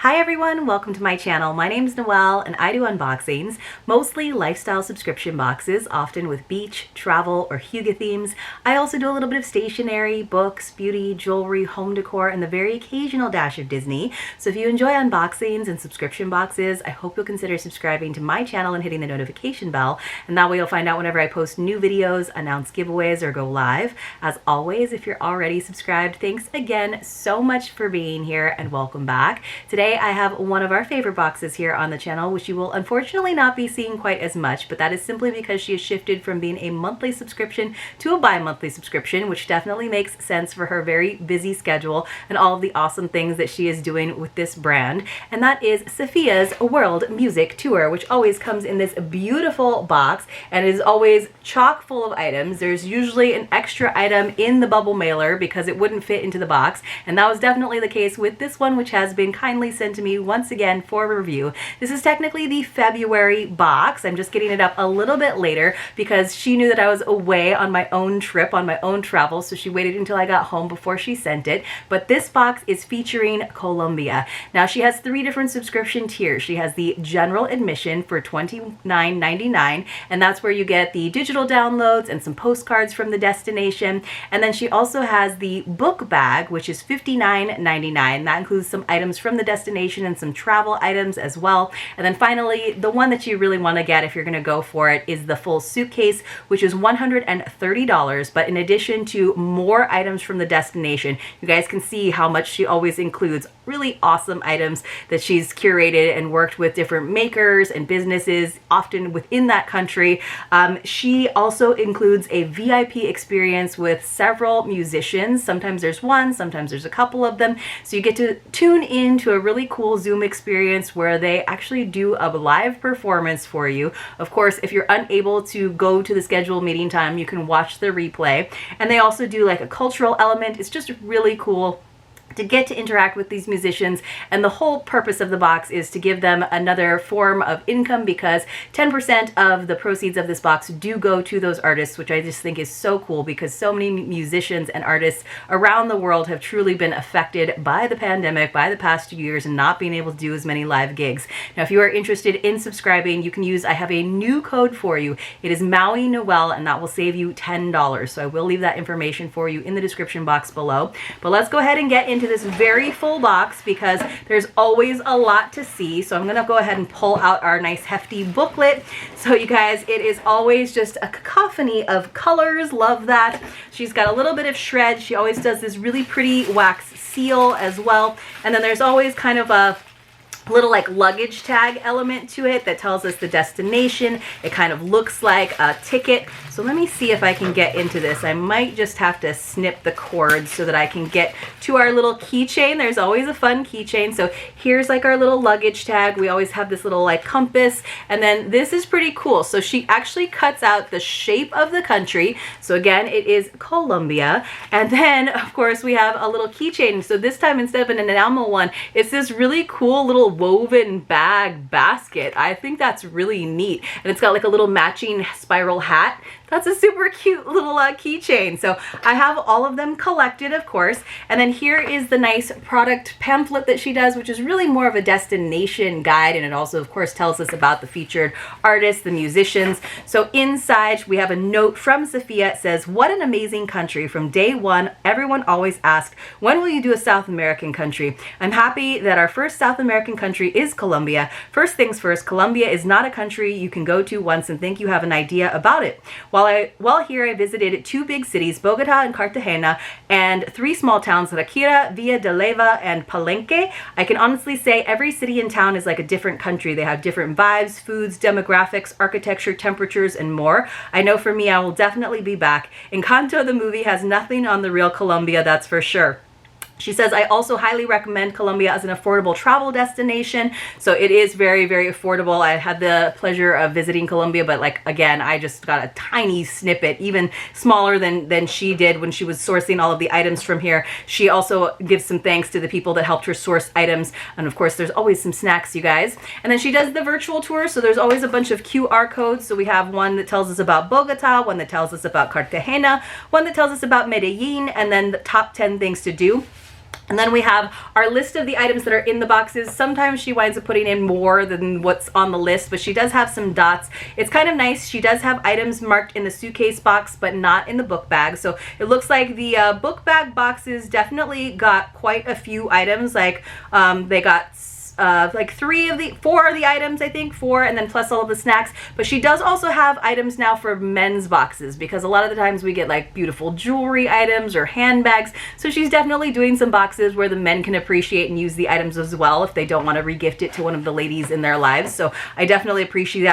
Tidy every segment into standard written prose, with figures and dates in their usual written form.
Hi everyone, welcome to my channel. My name is Noelle and I do unboxings, mostly lifestyle subscription boxes, often with beach, travel, or hygge themes. I also do a little bit of stationery, books, beauty, jewelry, home decor, and the very occasional dash of Disney. So if you enjoy unboxings and subscription boxes, I hope you'll consider subscribing to my channel and hitting the notification bell, and that way you'll find out whenever I post new videos, announce giveaways, or go live. As always, if you're already subscribed, thanks again so much for being here and welcome back. Today I have one of our favorite boxes here on the channel, which you will unfortunately not be seeing quite as much, but that is simply because she has shifted from being a monthly subscription to a bi-monthly subscription, which definitely makes sense for her very busy schedule and all of the awesome things that she is doing with this brand. And that is Safiya's World Music Tour, which always comes in this beautiful box and is always chock full of items. There's usually an extra item in the bubble mailer because it wouldn't fit into the box, and that was definitely the case with this one, which has been kindly sent to me once again for review. This is technically the February box. I'm just getting it up a little bit later because she knew that I was away on my own trip, on my own travel, so she waited until I got home before she sent it. But this box is featuring Colombia. Now she has three different subscription tiers. She has the general admission for $29.99, and that's where you get the digital downloads and some postcards from the destination. And then she also has the book bag, which is $59.99. That includes some items from the destination and some travel items as well. And then finally, the one that you really want to get if you're going to go for it is the full suitcase, which is $130. But in addition to more items from the destination, you guys can see how much she always includes really awesome items that she's curated and worked with different makers and businesses, often within that country. She also includes a VIP experience with several musicians. Sometimes there's one, sometimes there's a couple of them. So you get to tune in to a really cool Zoom experience where they actually do a live performance for you. Of course, if you're unable to go to the scheduled meeting time, you can watch the replay. And they also do like a cultural element. It's just really cool to get to interact with these musicians, and the whole purpose of the box is to give them another form of income because 10% of the proceeds of this box do go to those artists, which I just think is so cool because so many musicians and artists around the world have truly been affected by the pandemic, by the past 2 years, and not being able to do as many live gigs. Now, if you are interested in subscribing, you can use, I have a new code for you. It is mauinoel, and that will save you $10. So I will leave that information for you in the description box below. But let's go ahead and get into this very full box because there's always a lot to see. So I'm gonna go ahead and pull out our nice hefty booklet. So you guys, it is always just a cacophony of colors. Love that. She's got a little bit of shred. She always does this really pretty wax seal as well. And then there's always kind of a little like luggage tag element to it that tells us the destination. It kind of looks like a ticket. So let me see if I can get into this. I might just have to snip the cord so that I can get to our little keychain. There's always a fun keychain. So here's like our little luggage tag. We always have this little like compass, and then this is pretty cool. So she actually cuts out the shape of the country. So again, it is Colombia. And then of course we have a little keychain. So this time, instead of an enamel one, it's this really cool little woven bag basket. I think that's really neat, and it's got like a little matching spiral hat. That's a super cute little keychain. So I have all of them collected, of course. And then here is the nice product pamphlet that she does, which is really more of a destination guide. And it also, of course, tells us about the featured artists, the musicians. So inside, we have a note from Safiya. It says, "What an amazing country. From day one, everyone always asked, when will you do a South American country? I'm happy that our first South American country is Colombia. First things first, Colombia is not a country you can go to once and think you have an idea about it. While here, I visited two big cities, Bogota and Cartagena, and three small towns, Ráquira, Villa de Leyva, and Palenque. I can honestly say every city and town is like a different country. They have different vibes, foods, demographics, architecture, temperatures, and more. I know for me, I will definitely be back. Encanto, the movie, has nothing on the real Colombia, that's for sure." She says, "I also highly recommend Colombia as an affordable travel destination." So it is very, very affordable. I had the pleasure of visiting Colombia, but like, again, I just got a tiny snippet, even smaller than she did when she was sourcing all of the items from here. She also gives some thanks to the people that helped her source items. And of course, there's always some snacks, you guys. And then she does the virtual tour. So there's always a bunch of QR codes. So we have one that tells us about Bogota, one that tells us about Cartagena, one that tells us about Medellin, and then the top 10 things to do. And then we have our list of the items that are in the boxes. Sometimes she winds up putting in more than what's on the list, but she does have some dots. It's kind of nice. She does have items marked in the suitcase box, but not in the book bag. So it looks like the book bag boxes definitely got quite a few items. Like they got like 4 of the items, I think, 4, and then plus all of the snacks. But she does also have items now for men's boxes, because a lot of the times we get like beautiful jewelry items or handbags. So she's definitely doing some boxes where the men can appreciate and use the items as well if they don't want to regift it to one of the ladies in their lives. So I definitely appreciate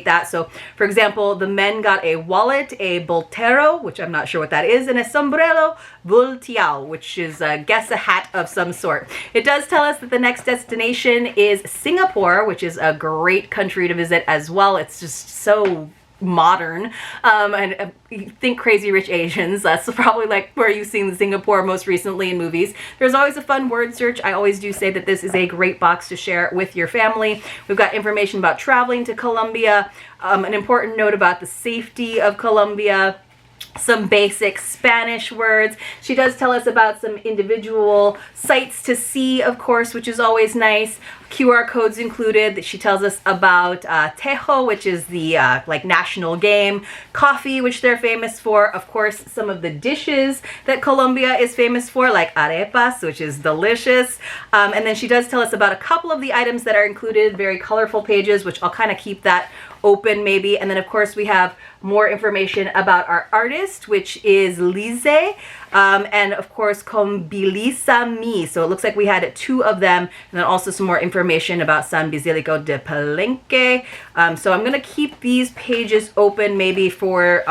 that. So for example, the men got a wallet, a boltero, which I'm not sure what that is, and a sombrero volteado, which is guess a hat of some sort. It does tell us that the next destination is Singapore, which is a great country to visit as well. It's just so modern, and think Crazy Rich Asians. That's probably like where you've seen Singapore most recently in movies. There's always a fun word search. I always do say that this is a great box to share with your family. We've got information about traveling to Colombia, an important note about the safety of Colombia, some basic Spanish words. She does tell us about some individual sites to see, of course, which is always nice. QR codes included. She tells us about tejo, which is the like national game, coffee, which they're famous for, of course, some of the dishes that Colombia is famous for, like arepas, which is delicious. And then she does tell us about a couple of the items that are included, very colorful pages, which I'll kind of keep that open maybe. And then of course we have more information about our artist, which is Lise, and of course Combilisa Mi. So it looks like we had 2 of them, and then also some more information about San Basilico de Palenque. So I'm gonna keep these pages open maybe for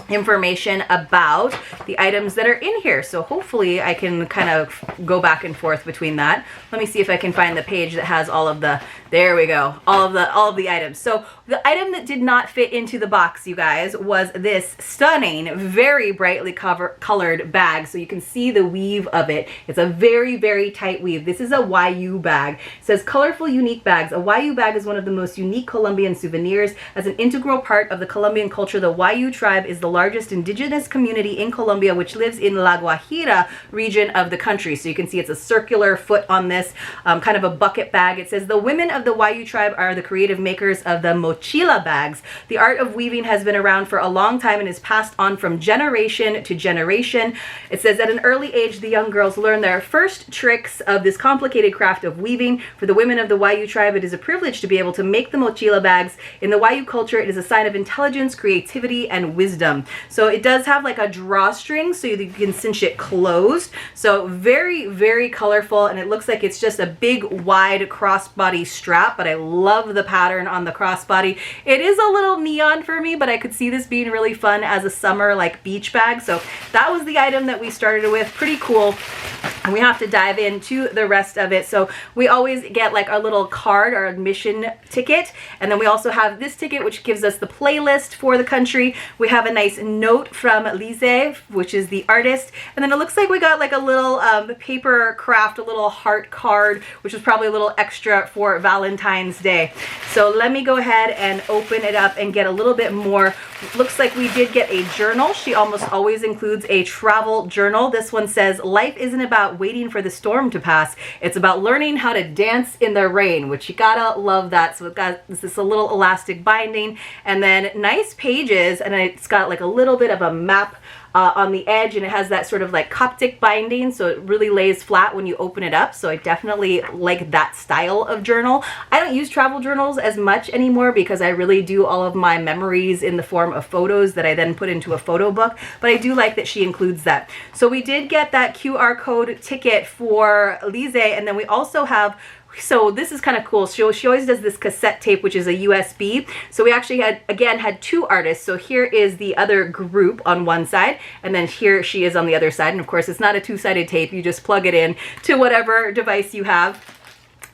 information about the items that are in here. So hopefully I can kind of go back and forth between that. Let me see if I can find the page that has all of the, there we go, all of the items. So the item that did not fit into the box, you guys, was this stunning, very brightly colored bag. So you can see the weave of it. It's a very, very tight weave. This is a YU bag. It says colorful, unique bags. A YU bag is one of the most unique Colombian souvenirs. As an integral part of the Colombian culture, the YU tribe is the largest indigenous community in Colombia, which lives in La Guajira region of the country. So you can see it's a circular foot on this, kind of a bucket bag. It says the women of the YU tribe are the creative makers of the mochila bags. The art of weaving has been around for a long time and is passed on from generation to generation. It says at an early age, the young girls learn their first tricks of this complicated craft of weaving. For the women of the YU tribe, it is a privilege to be able to make the mochila bags. In the YU culture, it is a sign of intelligence, creativity, and wisdom. So it does have like a drawstring so you can cinch it closed. So very, very colorful, and it looks like it's just a big wide crossbody strap, but I love the pattern on the crossbody. It is a little neon for me, but I could see this being really fun as a summer like beach bag. So that was the item that we started with. Pretty cool. And we have to dive into the rest of it. So we always get like our little card, our admission ticket, and then we also have this ticket which gives us the playlist for the country. We have a nice note from Lise, which is the artist, and then it looks like we got like a little paper craft, a little heart card, which is probably a little extra for Valentine's Day. So let me go ahead and open it up and get a little bit more. Looks like we did get a journal. She almost always includes a travel journal. This one says, life isn't about waiting for the storm to pass. It's about learning how to dance in the rain, which you gotta love that. So it's got this a little elastic binding, and then nice pages, and it's got like a little bit of a map on the edge, and it has that sort of like Coptic binding, so it really lays flat when you open it up. So I definitely like that style of journal. I don't use travel journals as much anymore because I really do all of my memories in the form of photos that I then put into a photo book, but I do like that she includes that. So we did get that QR code ticket for Lise, and then we also have, so this is kind of cool. She always does this cassette tape, which is a USB. So we actually had 2 artists. So here is the other group on one side, and then here she is on the other side. And of course, it's not a 2-sided tape. You just plug it in to whatever device you have.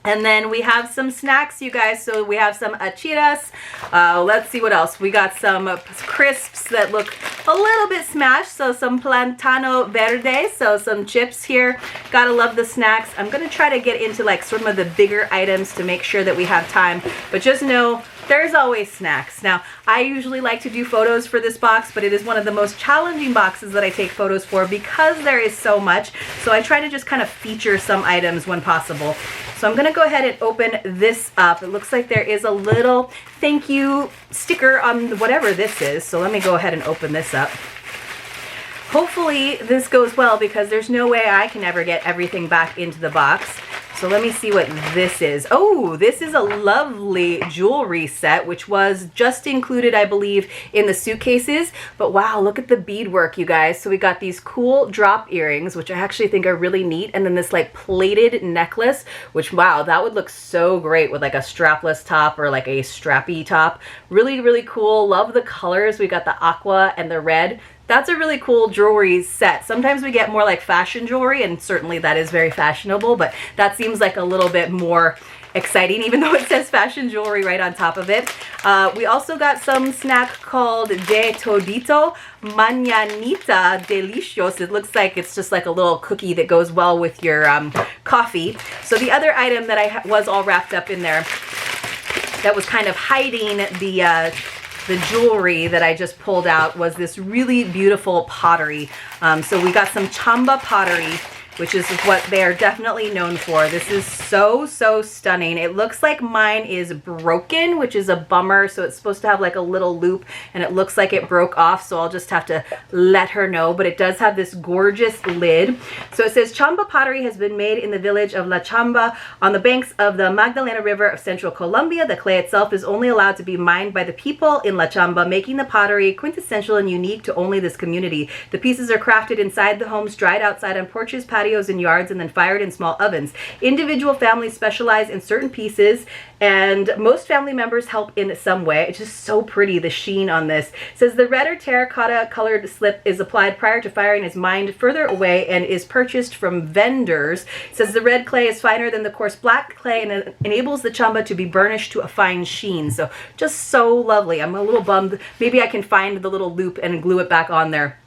And then we have some snacks, you guys. So we have some achiras. Let's see what else. We got some crisps that look a little bit smashed. So some plantano verde. So some chips here. Gotta love the snacks. I'm gonna try to get into like some of the bigger items to make sure that we have time. But just know, there's always snacks. Now, I usually like to do photos for this box, but it is one of the most challenging boxes that I take photos for because there is so much. So I try to just kind of feature some items when possible. So I'm gonna go ahead and open this up. It looks like there is a little thank you sticker on whatever this is. So let me go ahead and open this up. Hopefully this goes well because there's no way I can ever get everything back into the box. So let me see what this is. Oh, this is a lovely jewelry set, which was just included, I believe, in the suitcases. But wow, look at the beadwork, you guys. So we got these cool drop earrings, which I actually think are really neat. And then this like plated necklace, which wow, that would look so great with like a strapless top or like a strappy top. Really, really cool. Love the colors. We got the aqua and the red. That's a really cool jewelry set. Sometimes we get more like fashion jewelry, and certainly that is very fashionable, but that seems like a little bit more exciting, even though it says fashion jewelry right on top of it. We also got some snack called De Todito Mañanita Delicios. It looks like it's just like a little cookie that goes well with your coffee. So the other item that I was all wrapped up in there that was kind of hiding the jewelry that I just pulled out was this really beautiful pottery. So we got some chamba pottery, which is what they are definitely known for. This is so, so stunning. It looks like mine is broken, which is a bummer. So it's supposed to have like a little loop and it looks like it broke off. So I'll just have to let her know, but it does have this gorgeous lid. So it says Chamba pottery has been made in the village of La Chamba on the banks of the Magdalena River of central Colombia. The clay itself is only allowed to be mined by the people in La Chamba, making the pottery quintessential and unique to only this community. The pieces are crafted inside the homes, dried outside on porches, patios, and yards, and then fired in small ovens. Individual families specialize in certain pieces, and most family members help in some way. It's just so pretty, the sheen on this. It says the red or terracotta colored slip is applied prior to firing, is mined further away, and is purchased from vendors. It says the red clay is finer than the coarse black clay, and it enables the chamba to be burnished to a fine sheen. So just so lovely. I'm a little bummed. Maybe I can find the little loop and glue it back on there.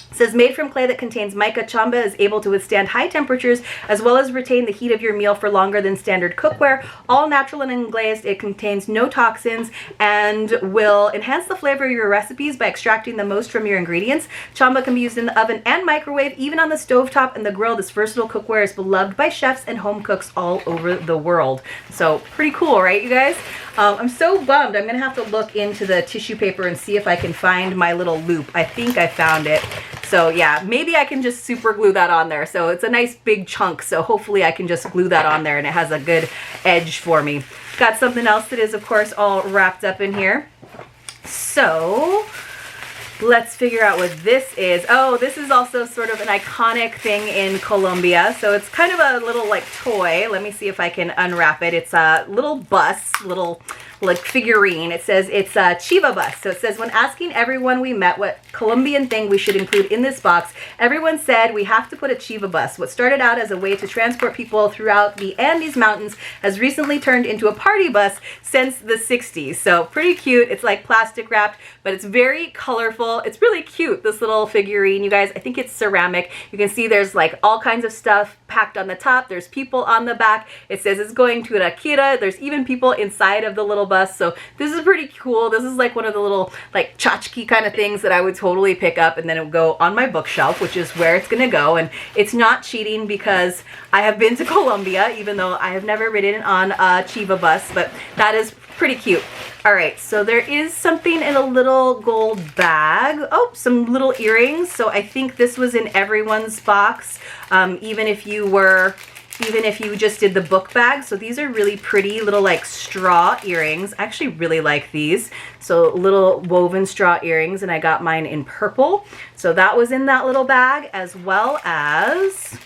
It says made from clay that contains mica, chamba is able to withstand high temperatures as well as retain the heat of your meal for longer than standard cookware. All natural and unglazed. It contains no toxins and will enhance the flavor of your recipes by extracting the most from your ingredients. Chamba can be used in the oven and microwave, even on the stovetop and the grill. This versatile cookware is beloved by chefs and home cooks all over the world. So pretty cool, right, you guys? I'm so bummed. I'm going to have to look into the tissue paper and see if I can find my little loop. I think I found it. So yeah, maybe I can just super glue that on there. So it's a nice big chunk. So hopefully I can just glue that on there and it has a good edge for me. Got something else that is, of course, all wrapped up in here. So let's figure out what this is. Oh, this is also sort of an iconic thing in Colombia. So it's kind of a little like toy. Let me see if I can unwrap it. It's a little bus, little like figurine. It says it's a Chiva bus. So it says, when asking everyone we met what Colombian thing we should include in this box, everyone said we have to put a Chiva bus. What started out as a way to transport people throughout the Andes Mountains has recently turned into a party bus since the 60s. So pretty cute. It's like plastic wrapped, but it's very colorful. It's really cute, this little figurine, you guys. I think it's ceramic. You can see there's like all kinds of stuff packed on the top. There's people on the back. It says it's going to Rakira. There's even people inside of the little bus. So this is pretty cool. This is like one of the little like tchotchke kind of things that I would totally pick up, and then it would go on my bookshelf, which is where it's gonna go. And it's not cheating because I have been to Colombia, even though I have never ridden on a Chiva bus, but that is pretty cute. All right, so there is something in a little gold bag. Oh, some little earrings. So I think this was in everyone's box, even if you just did the book bag. So these are really pretty little like straw earrings. I actually really like these. So little woven straw earrings, and I got mine in purple. So that was in that little bag, as well as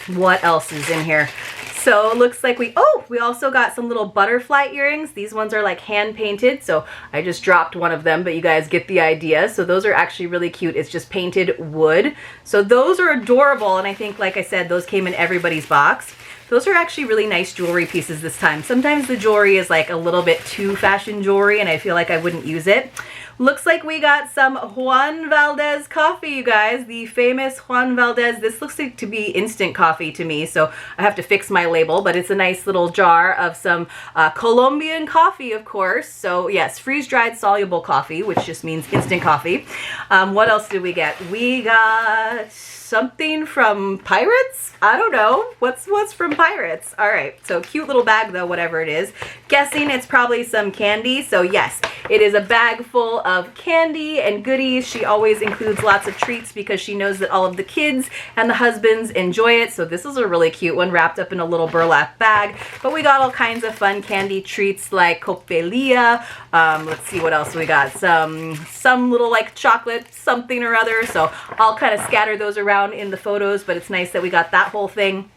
what else is in here? So it looks like we also got some little butterfly earrings. These ones are like hand painted. So I just dropped one of them, but you guys get the idea. So those are actually really cute. It's just painted wood. So those are adorable. And I think, like I said, those came in everybody's box. Those are actually really nice jewelry pieces this time. Sometimes the jewelry is like a little bit too fashion jewelry and I feel like I wouldn't use it. Looks like we got some Juan Valdez coffee, you guys. The famous Juan Valdez. This looks like to be instant coffee to me, so I have to fix my label, but it's a nice little jar of some Colombian coffee, of course. So yes, freeze-dried soluble coffee, which just means instant coffee. What else did we get? We got something from Pirates? I don't know. What's from Pirates? All right, so cute little bag though, whatever it is. Guessing it's probably some candy. So yes, it is a bag full of candy and goodies. She always includes lots of treats because she knows that all of the kids and the husbands enjoy it. So this is a really cute one wrapped up in a little burlap bag. But we got all kinds of fun candy treats like copelia. Let's see what else we got. Some little like chocolate something or other. So I'll kind of scatter those around in the photos, but it's nice that we got that whole thing.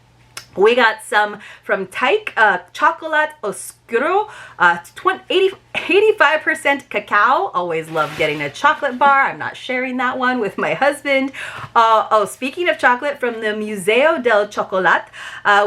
We got some from Tyke, chocolate oscuro, 85% cacao. Always love getting a chocolate bar. I'm not sharing that one with my husband. Oh, speaking of chocolate, from the Museo del Chocolate,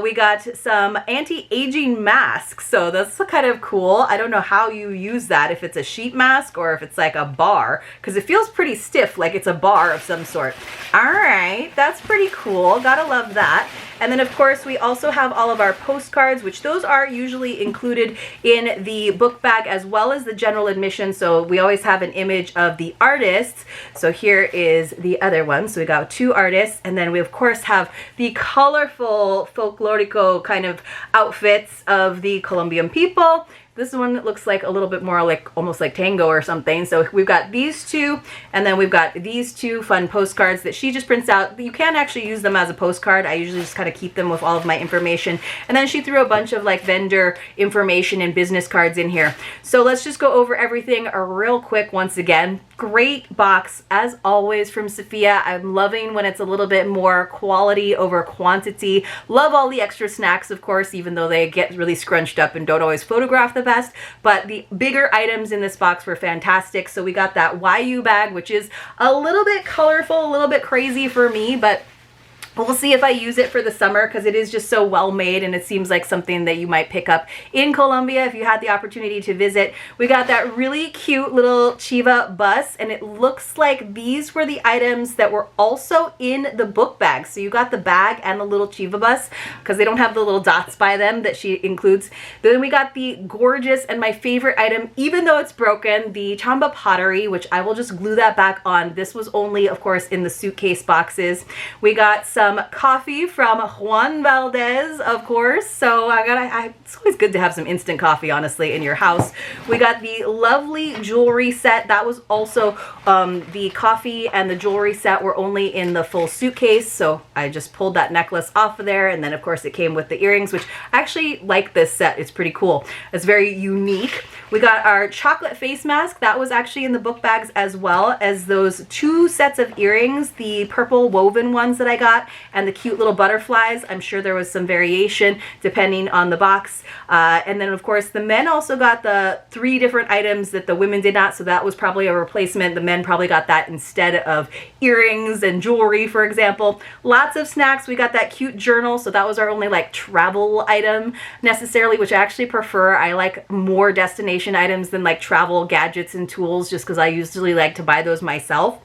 we got some anti-aging masks. So that's kind of cool. I don't know how you use that, if it's a sheet mask or if it's like a bar, because it feels pretty stiff, like it's a bar of some sort. All right, that's pretty cool. Gotta love that. And then of course we also have all of our postcards, which those are usually included in the book bag as well as the general admission. So we always have an image of the artists. So here is the other one. So we got 2 artists, and then we of course have the colorful folklorico kind of outfits of the Colombian people. This one looks like a little bit more like almost like tango or something. So we've got these 2, and then we've got these 2 fun postcards that she just prints out. You can actually use them as a postcard. I usually just kind of keep them with all of my information. And then she threw a bunch of like vendor information and business cards in here. So let's just go over everything real quick once again. Great box as always from Safiya. I'm loving when it's a little bit more quality over quantity. Love all the extra snacks, of course, even though they get really scrunched up and don't always photograph the best, but the bigger items in this box were fantastic. So we got that YU bag, which is a little bit colorful, a little bit crazy for me, but we'll see if I use it for the summer because it is just so well made, and it seems like something that you might pick up in Colombia if you had the opportunity to visit. We got that really cute little Chiva bus, and it looks like these were the items that were also in the book bag. So you got the bag and the little Chiva bus because they don't have the little dots by them that she includes. Then we got the gorgeous and my favorite item, even though it's broken, the Chamba pottery, which I will just glue that back on. This was only, of course, in the suitcase boxes. We got some coffee from Juan Valdez, of course. So it's always good to have some instant coffee, honestly, in your house. We got the lovely jewelry set. That was also the coffee and the jewelry set were only in the full suitcase. So I just pulled that necklace off of there. And then of course it came with the earrings, which I actually like this set. It's pretty cool. It's very unique. We got our chocolate face mask. That was actually in the book bags, as well as those 2 sets of earrings, the purple woven ones that I got, and the cute little butterflies. I'm sure there was some variation depending on the box. And then of course the men also got the 3 different items that the women did not, so that was probably a replacement. The men probably got that instead of earrings and jewelry, for example. Lots of snacks. We got that cute journal, so that was our only like travel item necessarily, which I actually prefer. I like more destination items than like travel gadgets and tools, just because I usually like to buy those myself.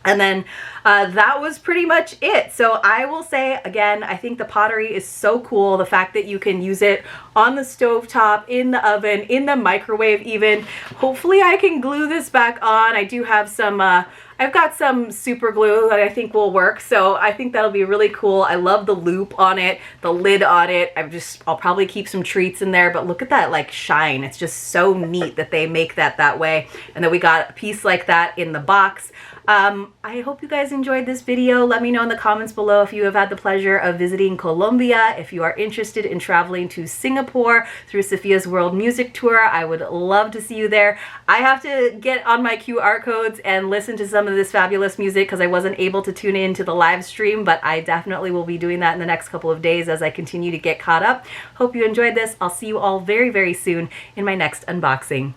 And then that was pretty much it. So I will say, again, I think the pottery is so cool. The fact that you can use it on the stovetop, in the oven, in the microwave even. Hopefully I can glue this back on. I do have some, I've got some super glue that I think will work. So I think that'll be really cool. I love the loop on it, the lid on it. I'll probably keep some treats in there, but look at that like shine. It's just so neat that they make that way. And then we got a piece like that in the box. I hope you guys enjoyed this video. Let me know in the comments below if you have had the pleasure of visiting Colombia. If you are interested in traveling to Singapore through Safiya's World Music Tour, I would love to see you there. I have to get on my QR codes and listen to some of this fabulous music because I wasn't able to tune in to the live stream, but I definitely will be doing that in the next couple of days as I continue to get caught up. Hope you enjoyed this. I'll see you all very, very soon in my next unboxing.